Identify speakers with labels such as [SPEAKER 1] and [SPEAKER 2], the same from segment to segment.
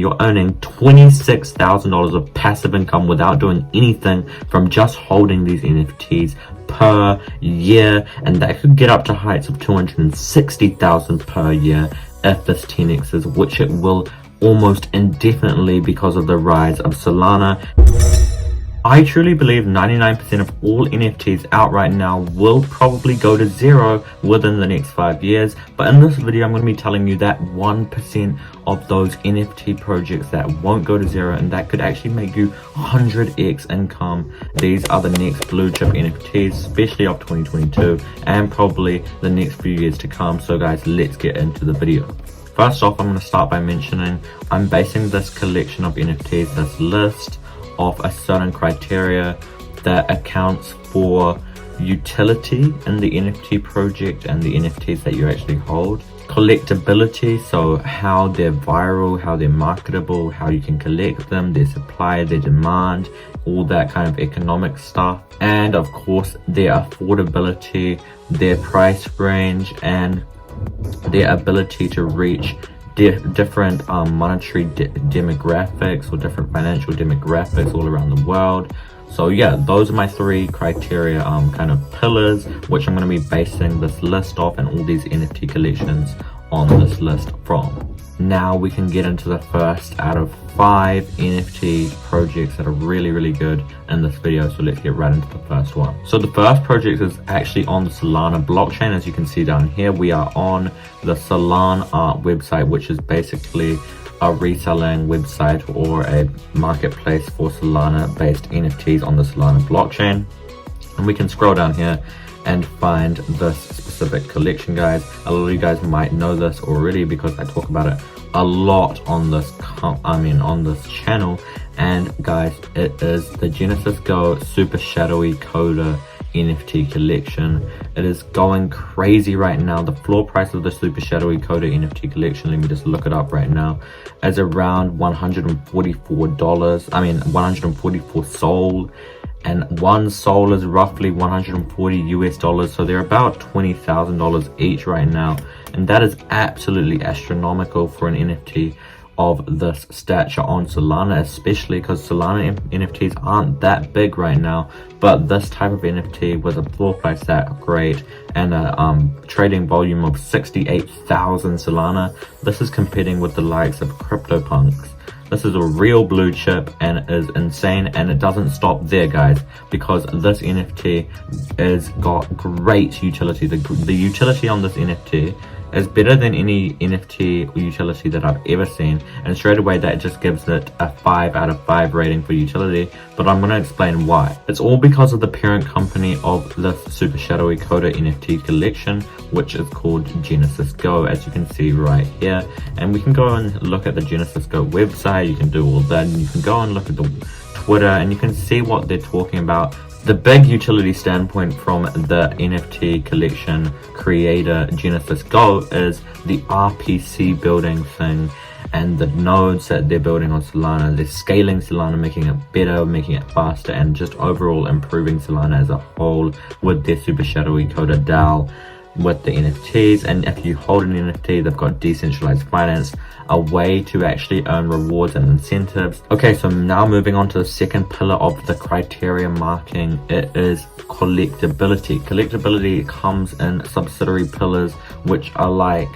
[SPEAKER 1] You're earning $26,000 of passive income without doing anything from just holding these NFTs per year, and that could get up to heights of $260,000 per year if this 10x's, which it will almost indefinitely because of the rise of Solana. I truly believe 99% of all NFTs out right now will probably go to zero within the next 5 years. But in this video, I'm going to be telling you that 1% of those NFT projects that won't go to zero, and that could actually make you 100x income. These are the next blue chip NFTs, especially of 2022 and probably the next few years to come. So guys, let's get into the video. First off, I'm going to start by mentioning I'm basing this collection of NFTs, this list, of a certain criteria that accounts for utility in the NFT project and the NFTs that you actually hold. Collectability, so how they're viral, how they're marketable, how you can collect them, their supply, their demand, all that kind of economic stuff. And of course, their affordability, their price range, and their ability to reach different monetary demographics or different financial demographics all around the world. So yeah, those are my 3 criteria kind of pillars, which I'm going to be basing this list off and all these NFT collections on this list from. Now we can get into the first out of 5 NFT projects that are really good in this video. So let's get right into the first one. So the first project is actually on the Solana blockchain. As you can see down here, we are on the Solana website, which is basically a reselling website or a marketplace for Solana based NFTs on the Solana blockchain. And we can scroll down here and find this specific collection, guys. A lot of you guys might know this already because I talk about it a lot on this on this channel. And guys, it is the Genesis Go Super Shadowy Coda NFT collection. It is going crazy right now. The floor price of the Super Shadowy Coda NFT collection, let me just look it up right now, is around $144. 144 Sol, and one Sol is roughly 140 US dollars, so they're about $20,000 each right now, and that is absolutely astronomical for an NFT of this stature on Solana, especially because Solana NFTs aren't that big right now. But this type of NFT with a floor price that great and a trading volume of 68,000 Solana, this is competing with the likes of CryptoPunks. This is a real blue chip and it is insane, and it doesn't stop there, guys, because this NFT has got great utility. The utility on this NFT is better than any NFT utility that I've ever seen, and straight away that just gives it a 5 out of 5 rating for utility. But I'm going to explain why. It's all because of the parent company of this Super Shadowy Coda NFT collection, which is called Genesis Go, as you can see right here. And we can go and look at the Genesis Go website. You can do all that, and you can go and look at the Twitter, and you can see what they're talking about. The big utility standpoint from the NFT collection creator Genesis Go is the RPC building thing and the nodes that they're building on Solana. They're scaling Solana, making it better, making it faster, and just overall improving Solana as a whole with their Super Shadowy Coda DAO with the NFTs. And if you hold an NFT, they've got decentralized finance, a way to actually earn rewards and incentives. Okay, so now moving on to the second pillar of the criteria marking, it is collectability. Collectability comes in subsidiary pillars, which are like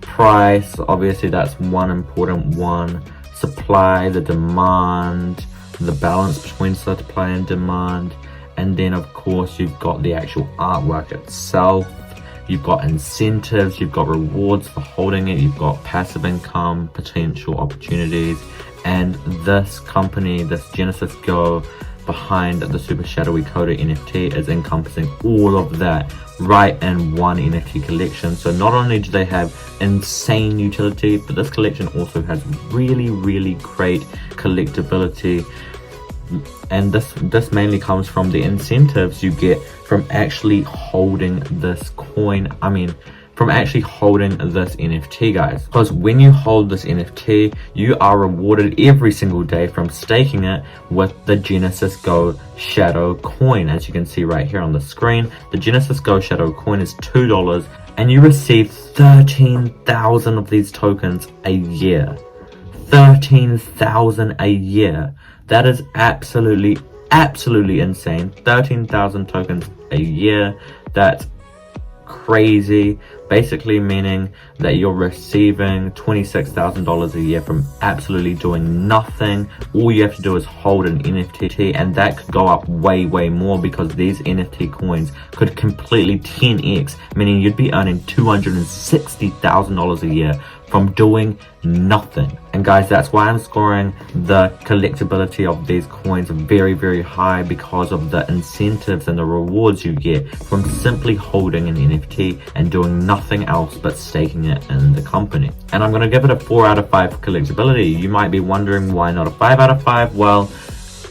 [SPEAKER 1] price, obviously that's one important one, supply, the demand, the balance between supply and demand, and then of course you've got the actual artwork itself. You've got incentives, you've got rewards for holding it, you've got passive income, potential opportunities, and this company, this Genesis Go behind the Super Shadowy Coda NFT is encompassing all of that right in one NFT collection. So not only do they have insane utility, but this collection also has really great collectability. And this mainly comes from the incentives you get from actually holding this coin, from actually holding this NFT, guys. Because when you hold this NFT, you are rewarded every single day from staking it with the Genesis Go Shadow coin. As you can see right here on the screen, the Genesis Go Shadow coin is $2, and you receive 13,000 of these tokens a year. 13,000 a year. That is absolutely insane. 13,000 tokens a year. That's crazy. Basically meaning that you're receiving $26,000 a year from absolutely doing nothing. All you have to do is hold an NFT, and that could go up way more, because these NFT coins could completely 10x, meaning you'd be earning $260,000 a year from doing nothing. And guys, that's why I'm scoring the collectability of these coins very high, because of the incentives and the rewards you get from simply holding an NFT and doing nothing else but staking it in the company. And I'm going to give it a 4 out of 5 collectability. You might be wondering why not a 5 out of 5. Well,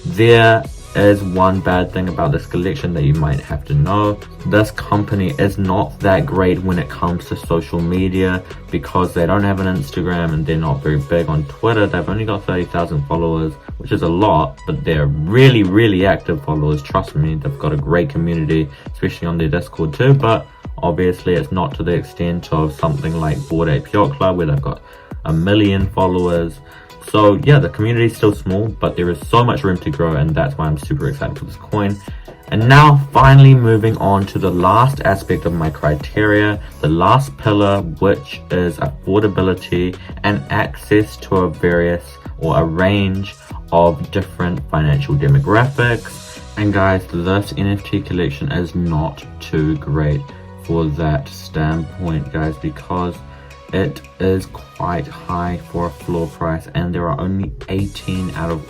[SPEAKER 1] there is one bad thing about this collection that you might have to know. This company is not that great when it comes to social media, because they don't have an Instagram and they're not very big on Twitter. They've only got 30,000 followers, which is a lot, but they're really active followers. Trust me, they've got a great community, especially on their Discord too, but obviously it's not to the extent of something like Bored Ape Yacht Club, where they've got 1 million followers. So yeah, the community is still small, but there is so much room to grow, and that's why I'm super excited for this coin. And now finally moving on to the last aspect of my criteria, the last pillar, which is affordability and access to a range of different financial demographics. And guys, this NFT collection is not too great for that standpoint, guys, because it is quite high for a floor price, and there are only 18 out of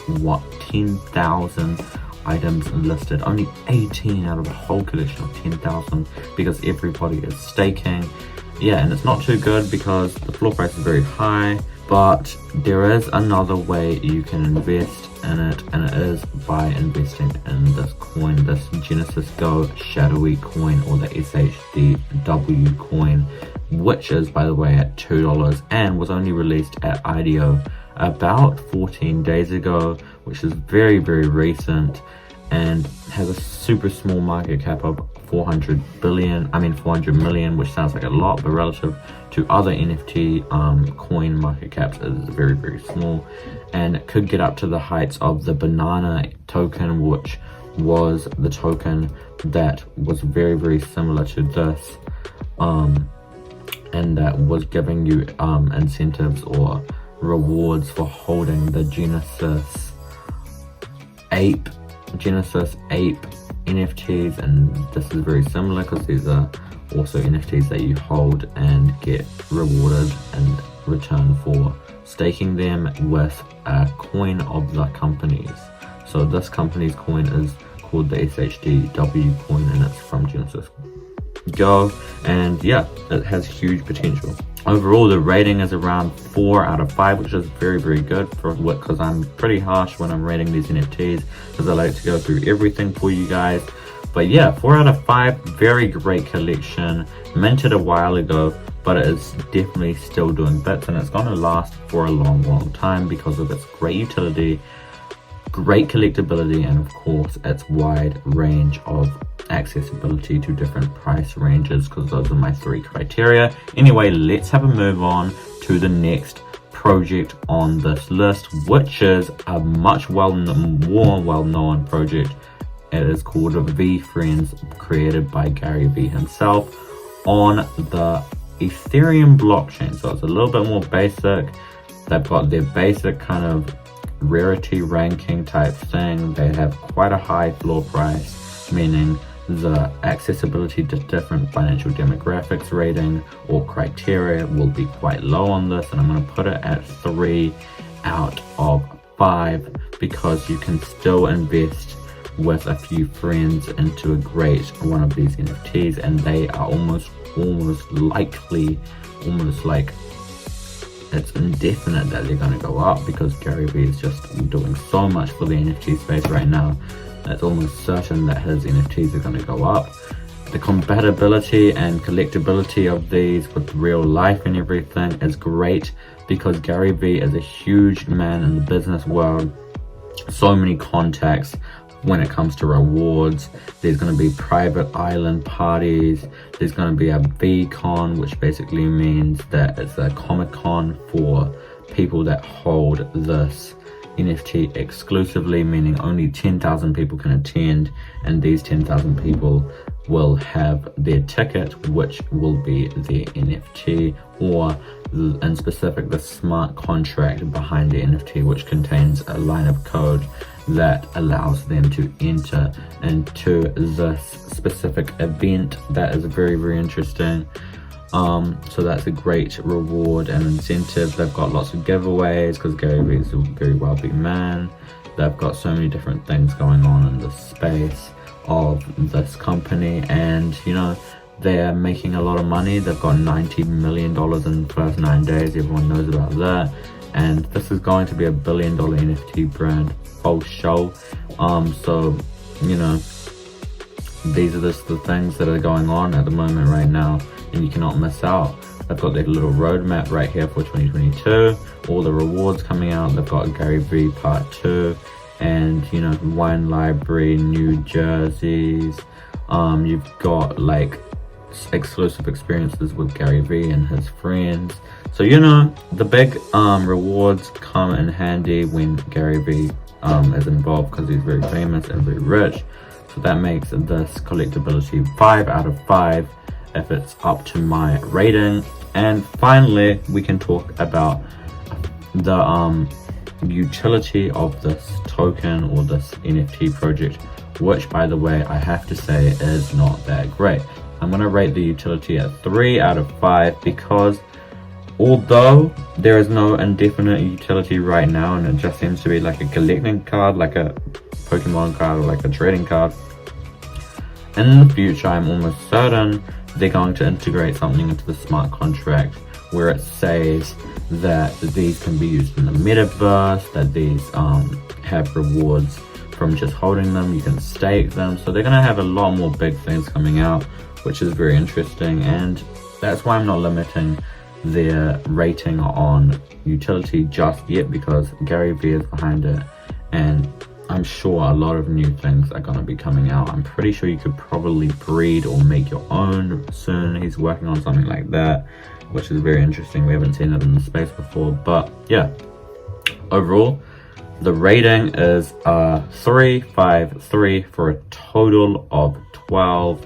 [SPEAKER 1] 10,000 items listed. Only 18 out of a whole collection of 10,000, because everybody is staking. Yeah, and it's not too good because the floor price is very high, but there is another way you can invest in it, and it is by investing in this coin, this Genesis Go Shadowy coin, or the SHDW coin, which is, by the way, at $2 and was only released at IDO about 14 days ago, which is very recent, and has a super small market cap of 400 million, which sounds like a lot, but relative to other NFT coin market caps is very small, and it could get up to the heights of the banana token, which was the token that was very similar to this, and that was giving you incentives or rewards for holding the Genesis Ape NFTs. And this is very similar, because these are also NFTs that you hold and get rewarded in return for staking them with a coin of the company's. So this company's coin is called the SHDW coin, and it's from Genesis Go, and yeah, it has huge potential. Overall, the rating is around 4 out of 5, which is very good, because I'm pretty harsh when I'm rating these NFTs, because I like to go through everything for you guys. But yeah, 4 out of 5, very great collection, minted a while ago, but it is definitely still doing bits, and it's going to last for a long time because of its great utility, great collectability, and of course its wide range of accessibility to different price ranges, because those are my 3 criteria. Anyway, let's have a move on to the next project on this list, which is a much more well-known project. It is called FRENS, created by Gary Vee himself on the Ethereum blockchain. So it's a little bit more basic. They've got their basic kind of rarity ranking type thing. They have quite a high floor price, meaning the accessibility to different financial demographics rating or criteria will be quite low on this, and I'm going to put it at 3 out of 5, because you can still invest with a few friends into a great one of these NFTs, and they are almost like it's indefinite that they're going to go up, because Gary Vee is just doing so much for the NFT space right now. It's almost certain that his NFTs are going to go up. The compatibility and collectability of these with real life and everything is great, because Gary Vee is a huge man in the business world. So many contacts when it comes to rewards. There's going to be private island parties. There's going to be a VCon, which basically means that it's a Comic-Con for people that hold this NFT exclusively, meaning only 10,000 people can attend, and these 10,000 people will have their ticket, which will be their NFT, or in specific the smart contract behind the NFT, which contains a line of code that allows them to enter into this specific event. That is very, very interesting. So that's a great reward and incentive. They've got lots of giveaways because Gary Vee is a very wealthy man. They've got so many different things going on in the space of this company, and you know, they're making a lot of money. They've got $90 million in the first 9 days. Everyone knows about that. And this is going to be $1 billion NFT brand post show. So, you know, these are just the things that are going on at the moment right now, and you cannot miss out. They've got their little roadmap right here for 2022. All the rewards coming out. They've got Gary Vee Part 2. And you know, wine library, new jerseys. You've got like exclusive experiences with Gary Vee and his friends. So you know, the big rewards come in handy when Gary Vee is involved, because he's very famous and very rich. So that makes this collectability 5 out of 5 if it's up to my rating. And finally, we can talk about the utility of this token or this NFT project, which by the way I have to say is not that great. I'm going to rate the utility at 3 out of 5 because although there is no indefinite utility right now, and it just seems to be like a collecting card, like a Pokemon card or like a trading card, in the future I'm almost certain they're going to integrate something into the smart contract where it says that these can be used in the metaverse, that these have rewards from just holding them, you can stake them. So they're going to have a lot more big things coming out, which is very interesting, and that's why I'm not limiting their rating on utility just yet, because Gary Vee is behind it, and I'm sure a lot of new things are going to be coming out. I'm pretty sure you could probably breed or make your own soon. He's working on something like that, which is very interesting. We haven't seen it in the space before. But yeah, overall the rating is 353 for a total of 12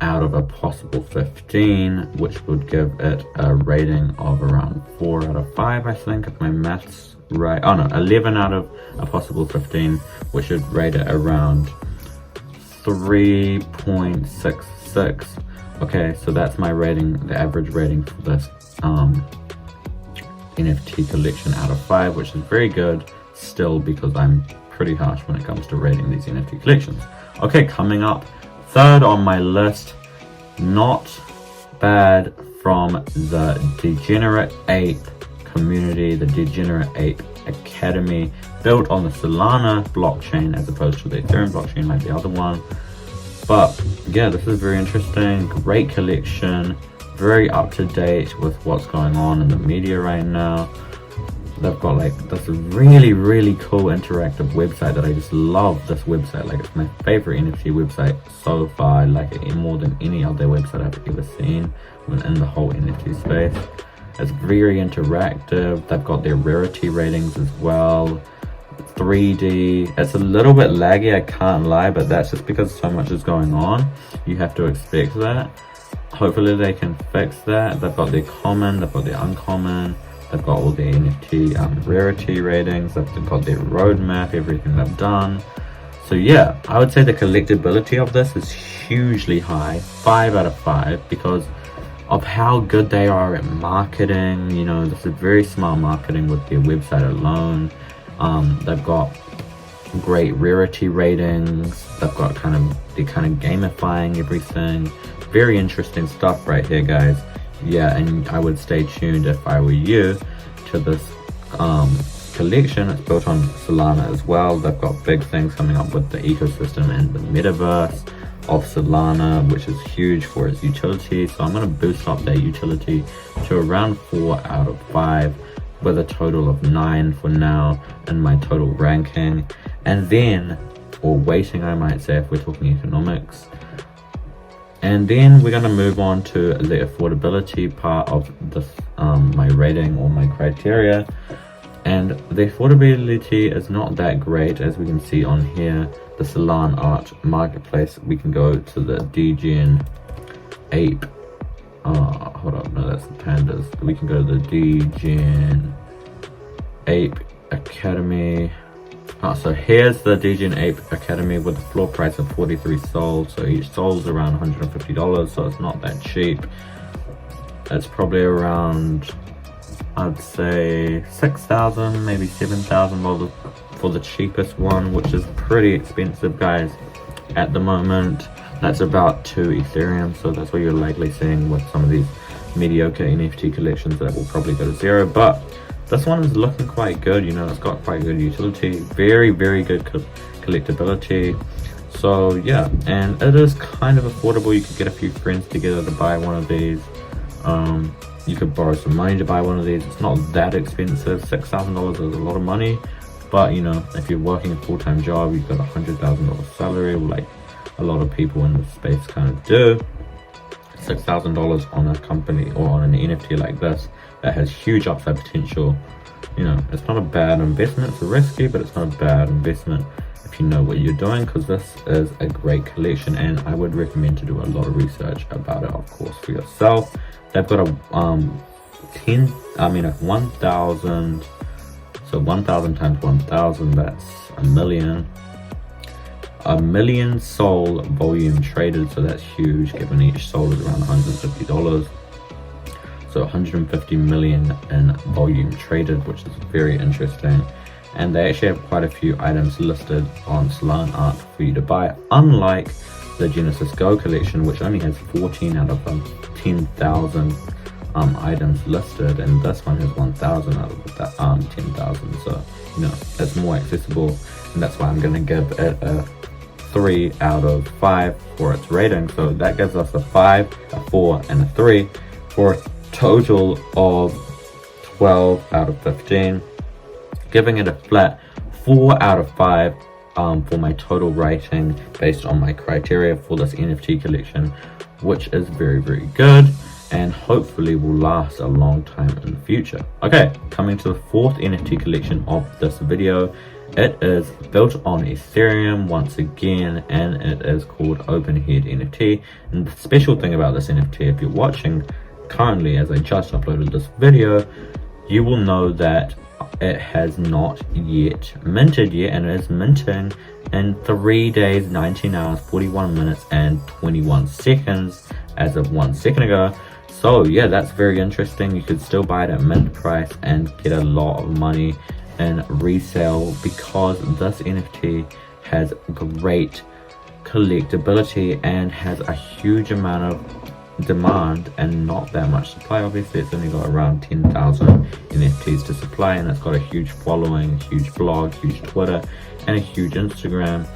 [SPEAKER 1] out of a possible 15, which would give it a rating of around 4 out of 5, I think, if my maths right. Oh no, 11 out of a possible 15, which would rate it around 3.66. Okay, so that's my rating, the average rating for this NFT collection out of 5, which is very good still, because I'm pretty harsh when it comes to rating these NFT collections. Okay, coming up, third on my list, not bad, from the Degenerate Ape community, the Degenerate Ape Academy, built on the Solana blockchain as opposed to the Ethereum blockchain like the other one. But yeah, this is very interesting, great collection, very up to date with what's going on in the media right now. They've got like this really, really cool interactive website that I just love. This website, like, it's my favorite NFT website so far. I like it more than any other website I've ever seen in the whole NFT space. It's very interactive. They've got their rarity ratings as well. 3D. It's a little bit laggy, I can't lie, but that's just because so much is going on. You have to expect that. Hopefully they can fix that. They've got their common, they've got their uncommon, they've got all their NFT rarity ratings, they've got their roadmap, everything they've done. So yeah, I would say the collectability of this is hugely high, 5 out of 5, because of how good they are at marketing. You know, this is very smart marketing with their website alone. They've got great rarity ratings. They've got they're kind of gamifying everything. Very interesting stuff right here, guys. Yeah, and I would stay tuned if I were you to this collection. It's built on Solana as well. They've got big things coming up with the ecosystem and the metaverse of Solana, which is huge for its utility. So I'm going to boost up that utility to around 4 out of 5, with a total of 9 for now in my total ranking. And then, or weighting I might say if we're talking economics. And then we're going to move on to the affordability part of this my rating or my criteria, and the affordability is not that great. As we can see on here, the Solana art marketplace, we can go to the DEGEN ape, hold up, no, that's the pandas. We can go to the DEGEN ape academy. So here's the DEGEN ape academy with a floor price of 43 sols. So each sol is around $150, so it's not that cheap. It's probably around, I'd say, $6,000, maybe $7,000 for the cheapest one, which is pretty expensive, guys, at the moment. That's about 2 Ethereum, so that's what you're likely seeing with some of these mediocre NFT collections that will probably go to 0. But this one is looking quite good, you know, it's got quite good utility, very good collectability. So yeah, and it is kind of affordable. You could get a few friends together to buy one of these. You could borrow some money to buy one of these. It's not that expensive. $6,000 is a lot of money, but you know, if you're working a full-time job, you've got a $100,000 salary, like a lot of people in this space kind of do. $6,000 on a company or on an NFT like this that has huge upside potential, you know, it's not a bad investment. It's risky, but it's not a bad investment if you know what you're doing, because this is a great collection, and I would recommend to do a lot of research about it, of course, for yourself. They've got a 1,000, so 1,000 times 1,000, that's a million. A million sol volume traded, so that's huge, given each sol is around $150. So 150 million in volume traded, which is very interesting. And they actually have quite a few items listed on Solana art for you to buy, unlike the Genesis Go collection, which only has 14 out of 10,000 items listed, and this one has 1,000 out of 10,000. So you know, it's more accessible, and that's why I'm going to give it a 3 out of 5 for its rating. So that gives us a 5, a 4, and a 3 for a total of 12 out of 15, giving it a flat 4 out of 5 for my total rating based on my criteria for this NFT collection, which is very good and hopefully will last a long time in the future. Okay, coming to the 4th NFT collection of this video. It is built on Ethereum once again, and it is called Openhead NFT. And the special thing about this NFT, if you're watching currently as I just uploaded this video, you will know that it has not yet minted yet, and it is minting in 3 days, 19 hours, 41 minutes, and 21 seconds as of 1 second ago. So yeah, that's very interesting. You could still buy it at mint price and get a lot of money in resale, because this NFT has great collectability and has a huge amount of demand and not that much supply. Obviously, it's only got around 10,000 NFTs to supply, and it's got a huge following, huge blog, huge Twitter, and a huge Instagram.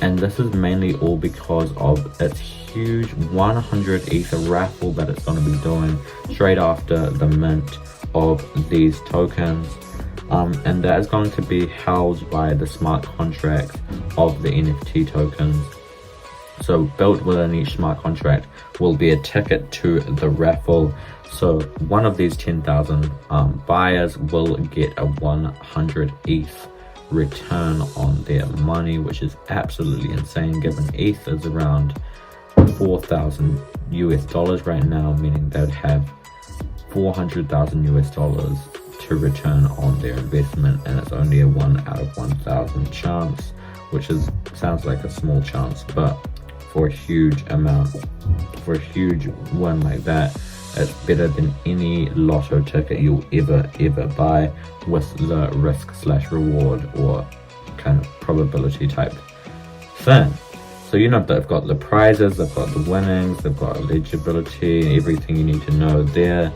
[SPEAKER 1] And this is mainly all because of its huge 100 Ether raffle that it's going to be doing straight after the mint of these tokens. And that is going to be housed by the smart contracts of the NFT tokens. So built within each smart contract will be a ticket to the raffle. So one of these 10,000 buyers will get a 100 ETH return on their money, which is absolutely insane, given ETH is around 4,000 US dollars right now, meaning they'd have 400,000 US dollars to return on their investment, and it's only a 1 out of 1,000 chance, which sounds like a small chance, but for a huge amount, for a huge one like that, it's better than any lotto ticket you'll ever buy, with the risk / reward or kind of probability type thing. So you know, they've got the prizes, they've got the winnings, they've got eligibility, everything you need to know there.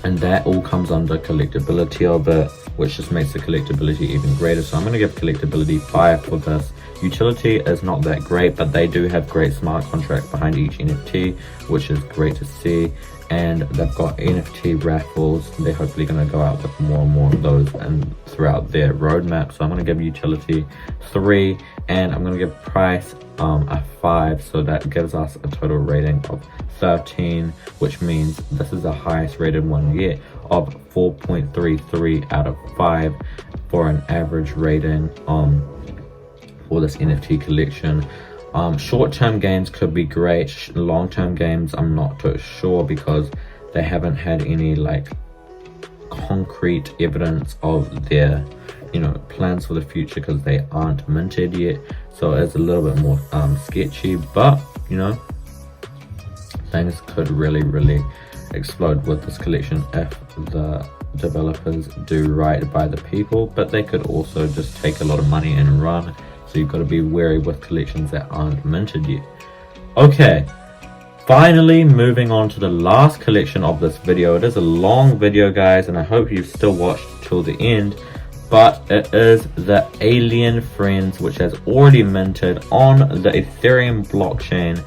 [SPEAKER 1] And that all comes under collectability of it, which just makes the collectability even greater. So I'm going to give collectability 5 for this, Utility is not that great, but they do have great smart contracts behind each NFT, which is great to see. And they've got NFT raffles. They're hopefully going to go out with more and more of those and throughout their roadmap. So I'm going to give utility 3, and I'm going to give price a 5. So that gives us a total rating of 13, which means this is the highest rated one yet, of 4.33 out of 5 for an average rating for this NFT collection. Short-term games could be great. Long-term games, I'm not too sure, because they haven't had any like concrete evidence of their, plans for the future, because they aren't minted yet. So it's a little bit more sketchy, but things could really explode with this collection if the developers do right by the people. But they could also just take a lot of money and run. So you've got to be wary with collections that aren't minted yet. Okay, finally moving on to the last collection of this video. It is a long video, guys, and I hope you've still watched till the end. But it is the Alien Friends, which has already minted on the Ethereum blockchain.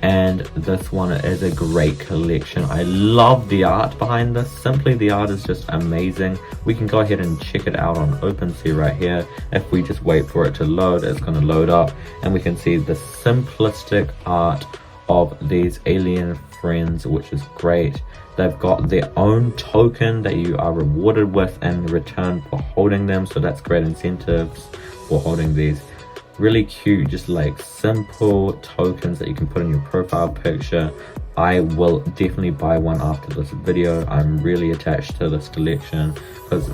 [SPEAKER 1] And this one is a great collection. I love the art behind this. Simply, the art is just amazing. We can go ahead and check it out on OpenSea right here. If we just wait for it to load, it's going to load up, and we can see the simplistic art of these alien friends, which is great. They've got their own token that you are rewarded with in return for holding them, so that's great incentives for holding these. Really cute, just like simple tokens that you can put in your profile picture. I will definitely buy one after this video. I'm really attached to this collection because